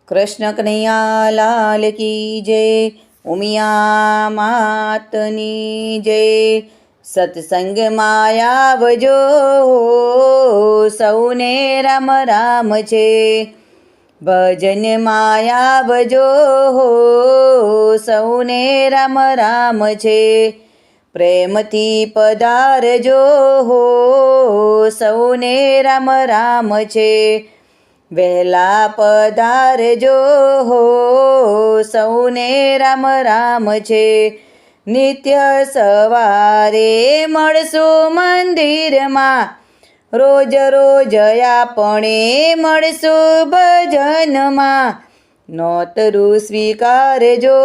કૃષ્ણ કનૈયા લાલ કી જય, ઉમિયા માતની જય। સત્સંગમાં આવજો સૌને રામ રામ છે, ભજનમાં આવજો સૌને રામ રામ છે। પ્રેમથી પધારજો સૌને રામ રામ છે, વહેલા પધારજો સૌને રામ રામ છે। નિત્ય સવારે મળશું મંદિરમાં, રોજ રોજ આપણે મળશું ભજનમાં। નોતરું સ્વીકારજો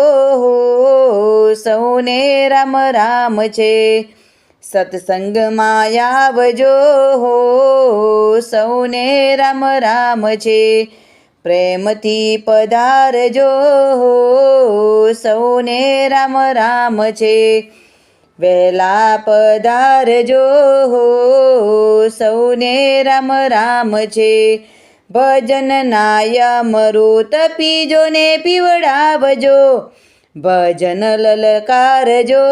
સૌને રામ રામ છે, સત્સંગમાં આવજો સૌને રામ રામ છે। પ્રેમથી પધારજો સૌને રામ રામ છે, વહેલા પધારજો સૌને રામ રામ છે। ભજનના અમૃત પીજો ને પીવડાવજો, ભજન લલકારજો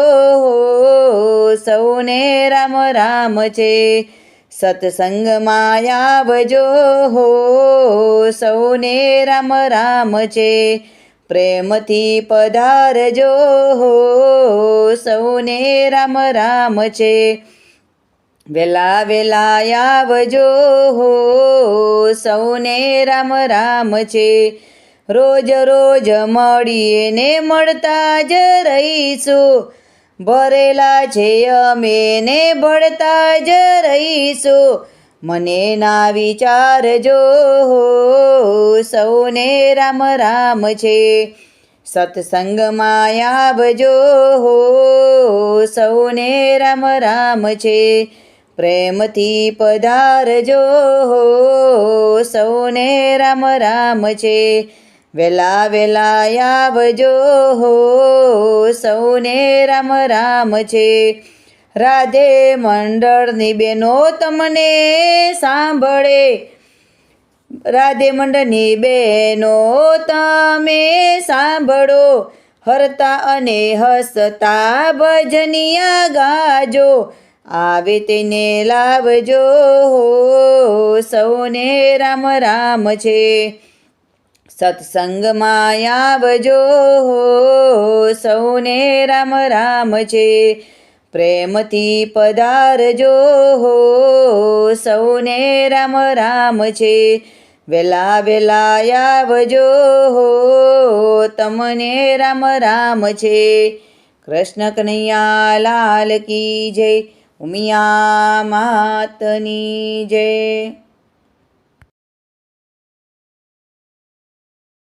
સૌને રામ રામ છે। સત્સંગમાં આવજો સૌને રામ રામ છે, પ્રેમથી પધારજો સૌને રામ રામ છે। વેલા વેલા આવજો સૌને રામ રામ છે, રોજ રોજ મળીએ ને મળતા જ રહીશું। ભરેલા છે અમે ને ભળતા જ રહીશું, મને ના વિચારજો સૌને રામ રામ છે। સત્સંગમાં આવજો સૌને રામ રામ છે, પ્રેમથી પધારજો સૌને રામ રામ છે। વેલા વેલા આવજો સૌને રામ રામ છે। રાધે મંડળની બેનો તમને સાંભળે, રાધે મંડળની બેનો તમે સાંભળો, હરતા અને હસતા ભજનિયા ગાજો, આવે તેને લાવજો સૌને રામ રામ છે। સત્સંગમાં આવજો સૌને રામ રામ છે, પ્રેમથી પધારજો સૌને રામ રામ છે। વેલા વેલા આવજો તમને રામ રામ છે। કૃષ્ણ કનૈયા લાલ કી જય, ઉમિયા માતની જય।